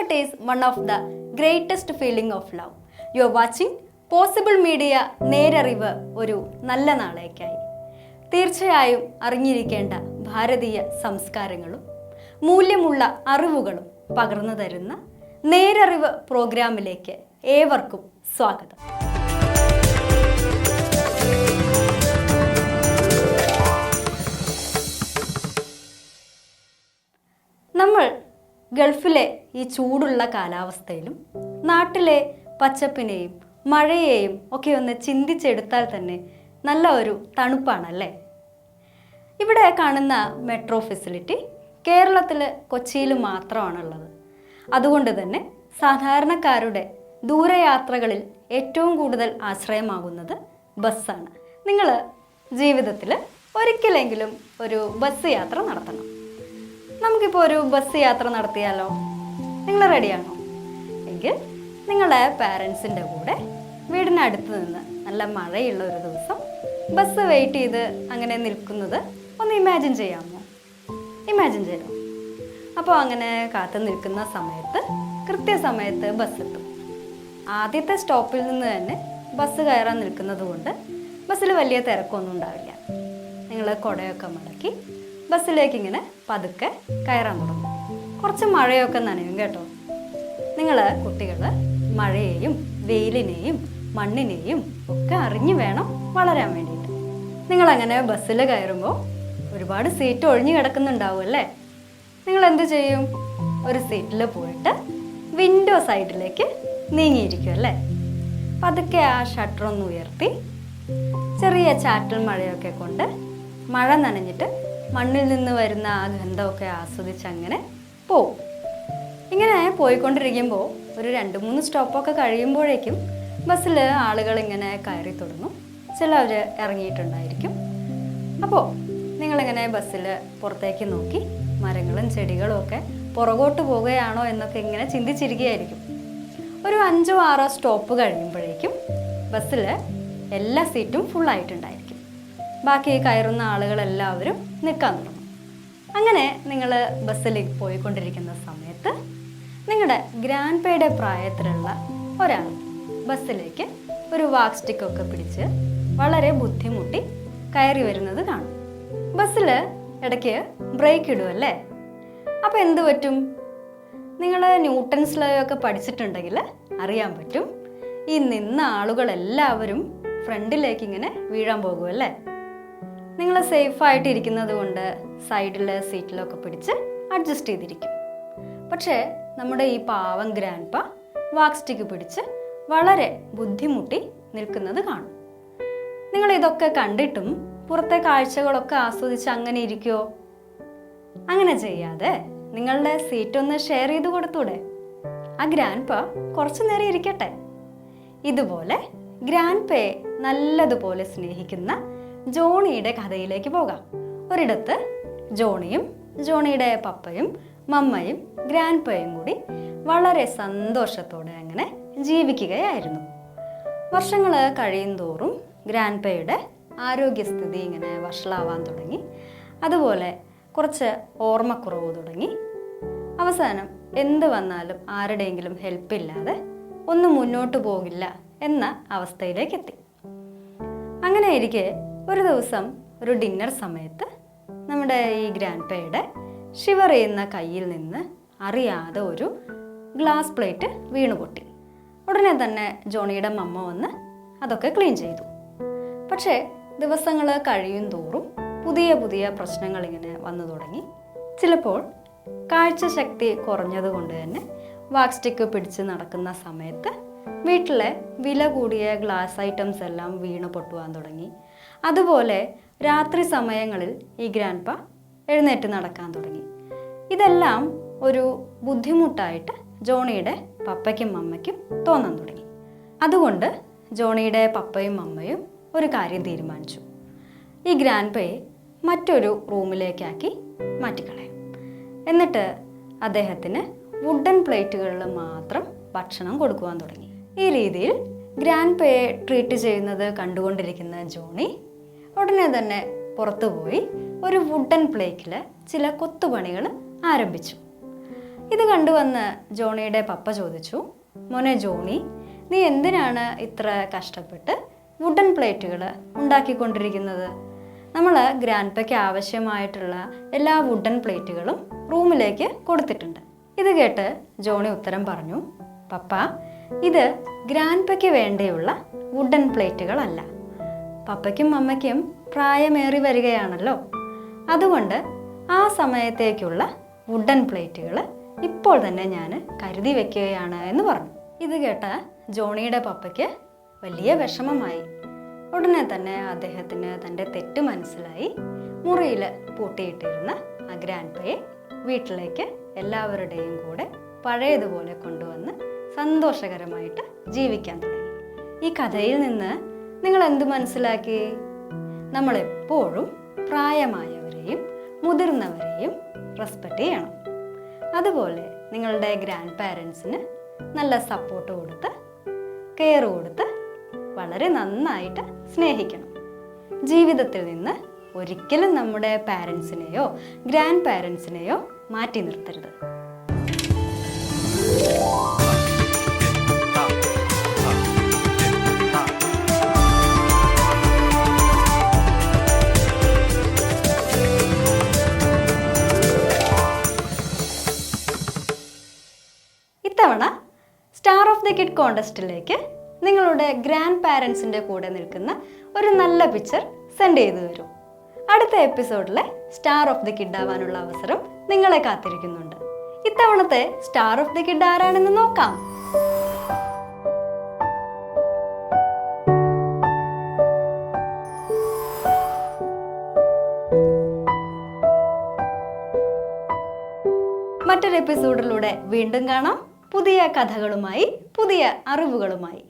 that is one of the greatest feeling of love. You are watching possible media നേരറിവ് ഒരു നല്ല നാളേക്കായി. തീർച്ചയായും അറിഞ്ഞിരിക്കേണ്ട ഭാരതീയ സംസ്കാരങ്ങളും മൂല്യമുള്ള അറിവുകളും പകർന്നു തരുന്ന നേരറിവ് പ്രോഗ്രാമിലേക്ക് ഏവർക്കും സ്വാഗതം. നമ്മൾ ഗൾഫിലെ ഈ ചൂടുള്ള കാലാവസ്ഥയിലും നാട്ടിലെ പച്ചപ്പിനെയും മഴയെയും ഒക്കെ ഒന്ന് ചിന്തിച്ചെടുത്താൽ തന്നെ നല്ല ഒരു തണുപ്പാണല്ലേ. ഇവിടെ കാണുന്ന മെട്രോ ഫെസിലിറ്റി കേരളത്തിൽ കൊച്ചിയിൽ മാത്രമാണുള്ളത്. അതുകൊണ്ട് തന്നെ സാധാരണക്കാരുടെ ദൂരയാത്രകളിൽ ഏറ്റവും കൂടുതൽ ആശ്രയമാകുന്നത് ബസ്സാണ്. നിങ്ങൾ ജീവിതത്തിൽ ഒരിക്കലെങ്കിലും ഒരു ബസ് യാത്ര നടത്തണം. നമുക്കിപ്പോൾ ഒരു ബസ് യാത്ര നടത്തിയാലോ? നിങ്ങൾ റെഡിയാണോ? എങ്കിൽ നിങ്ങളുടെ പാരൻസിൻ്റെ കൂടെ വീടിനടുത്ത് നിന്ന് നല്ല മഴയുള്ള ഒരു ദിവസം ബസ് വെയിറ്റ് ചെയ്ത് അങ്ങനെ നിൽക്കുന്നത് ഒന്ന് ഇമാജിൻ ചെയ്യാമോ? ഇമാജിൻ ചെയ്യാമോ? അപ്പോൾ അങ്ങനെ കാത്തു നിൽക്കുന്ന സമയത്ത് കൃത്യസമയത്ത് ബസ് എത്തും. ആദ്യത്തെ സ്റ്റോപ്പിൽ നിന്ന് തന്നെ ബസ് കയറാൻ നിൽക്കുന്നത് കൊണ്ട് ബസ്സിൽ വലിയ തിരക്കൊന്നും ഉണ്ടാവില്ല. നിങ്ങൾ കുടയൊക്കെ മടക്കി ബസ്സിലേക്ക് ഇങ്ങനെ പതുക്കെ കയറാൻ തുടങ്ങും. കുറച്ച് മഴയൊക്കെ നനയും കേട്ടോ. നിങ്ങൾ കുട്ടികൾ മഴയെയും വെയിലിനെയും മണ്ണിനെയും ഒക്കെ അറിഞ്ഞു വേണം വളരാൻ വേണ്ടിയിട്ട്. നിങ്ങളങ്ങനെ ബസ്സിൽ കയറുമ്പോൾ ഒരുപാട് സീറ്റ് ഒഴിഞ്ഞു കിടക്കുന്നുണ്ടാവും അല്ലേ? നിങ്ങൾ എന്ത് ചെയ്യും? ഒരു സീറ്റിൽ പോയിട്ട് വിൻഡോ സൈഡിലേക്ക് നീങ്ങിയിരിക്കും അല്ലേ? പതുക്കെ ആ ഷട്ടറൊന്ന് ഉയർത്തി ചെറിയ ചാറ്റൽ മഴയൊക്കെ കൊണ്ട് മഴ നനഞ്ഞിട്ട് മണ്ണിൽ നിന്ന് വരുന്ന ആ ഗന്ധമൊക്കെ ആസ്വദിച്ച് അങ്ങനെ പോവും. ഇങ്ങനെ പോയിക്കൊണ്ടിരിക്കുമ്പോൾ ഒരു 2-3 സ്റ്റോപ്പൊക്കെ കഴിയുമ്പോഴേക്കും ബസ്സിൽ ആളുകൾ ഇങ്ങനെ കയറി തുടങ്ങും. ചിലവർ ഇറങ്ങിയിട്ടുണ്ടായിരിക്കും. അപ്പോൾ നിങ്ങളിങ്ങനെ ബസ്സിൽ പുറത്തേക്ക് നോക്കി മരങ്ങളും ചെടികളും ഒക്കെ പുറകോട്ട് പോവുകയാണോ എന്നൊക്കെ ഇങ്ങനെ ചിന്തിച്ചിരിക്കുകയായിരിക്കും. ഒരു 5-6 സ്റ്റോപ്പ് കഴിയുമ്പോഴേക്കും ബസ്സിൽ എല്ലാ സീറ്റും ഫുള്ളായിട്ടുണ്ടായിരിക്കും. ബാക്കി കയറുന്ന ആളുകളെല്ലാവരും നിൽക്കാൻ തുടങ്ങും. അങ്ങനെ നിങ്ങൾ ബസ്സിൽ പോയിക്കൊണ്ടിരിക്കുന്ന സമയത്ത് നിങ്ങളുടെ ഗ്രാൻഡ് പേയുടെ പ്രായത്തിലുള്ള ഒരാൾ ബസ്സിലേക്ക് ഒരു വാക്ക് സ്റ്റിക്കൊക്കെ പിടിച്ച് വളരെ ബുദ്ധിമുട്ടി കയറി വരുന്നത് കാണും. ബസ്സിൽ ഇടയ്ക്ക് ബ്രേക്ക് ഇടുമല്ലേ? അപ്പോൾ എന്ത് പറ്റും? നിങ്ങൾ ന്യൂട്ടൺസ് ലോ ഒക്കെ പഠിച്ചിട്ടുണ്ടെങ്കിൽ അറിയാൻ പറ്റും. ഈ നിന്ന ആളുകളെല്ലാവരും ഫ്രണ്ടിലേക്ക് ഇങ്ങനെ വീഴാൻ പോകുമല്ലേ? നിങ്ങൾ സേഫായിട്ട് ഇരിക്കുന്നത് കൊണ്ട് സൈഡിൽ സീറ്റിലൊക്കെ പിടിച്ച് അഡ്ജസ്റ്റ് ചെയ്തിരിക്കും. പക്ഷേ നമ്മുടെ ഈ പാവം ഗ്രാൻഡ്പ വാക്ക് സ്റ്റിക്ക് പിടിച്ച് വളരെ ബുദ്ധിമുട്ടി നിൽക്കുന്നത് കാണും. നിങ്ങൾ ഇതൊക്കെ കണ്ടിട്ടും പുറത്തെ കാഴ്ചകളൊക്കെ ആസ്വദിച്ച് അങ്ങനെ ഇരിക്കുമോ? അങ്ങനെ ചെയ്യാതെ നിങ്ങളുടെ സീറ്റ് ഒന്ന് ഷെയർ ചെയ്ത് കൊടുത്തൂടെ? ആ ഗ്രാൻഡ്പ കുറച്ചു നേരം ഇരിക്കട്ടെ. ഇതുപോലെ ഗ്രാൻഡ്പയെ നല്ലതുപോലെ സ്നേഹിക്കുന്ന ജോണിയുടെ കഥയിലേക്ക് പോകാം. ഒരിടത്ത് ജോണിയും ജോണിയുടെ പപ്പയും മമ്മയും ഗ്രാൻഡ്പയും കൂടി വളരെ സന്തോഷത്തോടെ അങ്ങനെ ജീവിക്കുകയായിരുന്നു. വർഷങ്ങൾ കഴിയും തോറും ഗ്രാൻഡ്പയുടെ ആരോഗ്യസ്ഥിതി ഇങ്ങനെ വഷളാവാൻ തുടങ്ങി. അതുപോലെ കുറച്ച് ഓർമ്മക്കുറവ് തുടങ്ങി. അവസാനം എന്ത് വന്നാലും ആരുടെയെങ്കിലും ഹെൽപ്പില്ലാതെ ഒന്നും മുന്നോട്ട് പോകില്ല എന്ന അവസ്ഥയിലേക്ക് എത്തി. അങ്ങനെ ഇരിക്കെ ഒരു ദിവസം ഒരു ഡിന്നർ സമയത്ത് നമ്മുടെ ഈ ഗ്രാൻഡ്പയുടെ ഷിവർ ചെയ്യുന്ന കയ്യിൽ നിന്ന് അറിയാതെ ഒരു ഗ്ലാസ് പ്ലേറ്റ് വീണു പൊട്ടി. ഉടനെ തന്നെ ജോണിയുടെ മമ്മ വന്ന് അതൊക്കെ ക്ലീൻ ചെയ്തു. പക്ഷേ ദിവസങ്ങൾ കഴിയും തോറും പുതിയ പുതിയ പ്രശ്നങ്ങൾ ഇങ്ങനെ വന്നു തുടങ്ങി. ചിലപ്പോൾ കാഴ്ചശക്തി കുറഞ്ഞതുകൊണ്ട് തന്നെ വാക്ക് സ്റ്റിക്ക് പിടിച്ച് നടക്കുന്ന സമയത്ത് വീട്ടിലെ വില കൂടിയ ഗ്ലാസ് ഐറ്റംസ് എല്ലാം വീണ് പൊട്ടുവാൻ തുടങ്ങി. അതുപോലെ രാത്രി സമയങ്ങളിൽ ഈ ഗ്രാൻഡ്പ എഴുന്നേറ്റ് നടക്കാൻ തുടങ്ങി. ഇതെല്ലാം ഒരു ബുദ്ധിമുട്ടായിട്ട് ജോണിയുടെ പപ്പയ്ക്കും അമ്മയ്ക്കും തോന്നാൻ തുടങ്ങി. അതുകൊണ്ട് ജോണിയുടെ പപ്പയും അമ്മയും ഒരു കാര്യം തീരുമാനിച്ചു. ഈ ഗ്രാൻഡ്പയെ മറ്റൊരു റൂമിലേക്കാക്കി മാറ്റിക്കളയും. എന്നിട്ട് അദ്ദേഹത്തിന് വുഡൻ പ്ലേറ്റുകളിൽ മാത്രം ഭക്ഷണം കൊടുക്കുവാൻ തുടങ്ങി. ഈ രീതിയിൽ ഗ്രാൻഡ്പയെ ട്രീറ്റ് ചെയ്യുന്നത് കണ്ടുകൊണ്ടിരിക്കുന്ന ജോണി ഉടനെ തന്നെ പുറത്തുപോയി ഒരു വുഡൻ പ്ലേറ്റിൽ ചില കൊത്തുപണികൾ ആരംഭിച്ചു. ഇത് കണ്ടുവന്ന് ജോണിയുടെ പപ്പ ചോദിച്ചു, മോനെ ജോണി, നീ എന്തിനാണ് ഇത്ര കഷ്ടപ്പെട്ട് വുഡൻ പ്ലേറ്റുകൾ ഉണ്ടാക്കിക്കൊണ്ടിരിക്കുന്നത്? നമ്മൾ ഗ്രാൻഡ്പയ്ക്ക് ആവശ്യമായിട്ടുള്ള എല്ലാ വുഡൻ പ്ലേറ്റുകളും റൂമിലേക്ക് കൊടുത്തിട്ടുണ്ട്. ഇത് കേട്ട് ജോണി ഉത്തരം പറഞ്ഞു, പപ്പ, ഇത് ഗ്രാൻഡ്പയ്ക്ക് വേണ്ടിയുള്ള വുഡൻ പ്ലേറ്റുകളല്ല. പപ്പയ്ക്കും അമ്മയ്ക്കും പ്രായമേറി വരികയാണല്ലോ, അതുകൊണ്ട് ആ സമയത്തേക്കുള്ള വുഡൻ പ്ലേറ്റുകൾ ഇപ്പോൾ തന്നെ ഞാൻ കരുതി വെക്കുകയാണ് എന്ന് പറഞ്ഞു. ഇത് കേട്ട ജോണിയുടെ പപ്പയ്ക്ക് വലിയ വിഷമമായി. ഉടനെ തന്നെ അദ്ദേഹത്തിന് തൻ്റെ തെറ്റ് മനസ്സിലായി. മുറിയിൽ പൂട്ടിയിട്ടിരുന്ന ആ ഗ്രാൻഡ്പയെ വീട്ടിലേക്ക് എല്ലാവരുടെയും കൂടെ പഴയതുപോലെ കൊണ്ടുവന്ന് സന്തോഷകരമായിട്ട് ജീവിക്കാൻ തുടങ്ങി. ഈ കഥയിൽ നിന്ന് നിങ്ങൾ എന്ത് മനസ്സിലാക്കി? നമ്മളെപ്പോഴും പ്രായമായവരെയും മുതിർന്നവരെയും റെസ്പെക്റ്റ് ചെയ്യണം. അതുപോലെ നിങ്ങളുടെ ഗ്രാൻഡ് പാരൻസിന് നല്ല സപ്പോർട്ട് കൊടുത്ത് കെയർ കൊടുത്ത് വളരെ നന്നായിട്ട് സ്നേഹിക്കണം. ജീവിതത്തിൽ നിന്ന് ഒരിക്കലും നമ്മുടെ പാരൻസിനെയോ ഗ്രാൻഡ് പാരൻസിനെയോ മാറ്റി നിർത്തരുത്. ഇത്തവണ സ്റ്റാർ ഓഫ് ദി കിഡ് കോൺടെസ്റ്റിലേക്ക് നിങ്ങളുടെ ഗ്രാൻഡ് പാരൻസിൻ്റെ കൂടെ നിൽക്കുന്ന ഒരു നല്ല പിക്ചർ സെൻഡ് ചെയ്തു തരൂ. അടുത്ത എപ്പിസോഡിലെ സ്റ്റാർ ഓഫ് ദി കിഡ് ആവാനുള്ള അവസരം നിങ്ങളെ കാത്തിരിക്കുന്നുണ്ട്. ഇത്തവണത്തെ സ്റ്റാർ ഓഫ് ദി കിഡ് ആരാണെന്ന് നോക്കാം. മറ്റൊരു എപ്പിസോഡിലൂടെ വീണ്ടും കാണാം, പുതിയ കഥകളുമായി, പുതിയ അറിവുകളുമായി.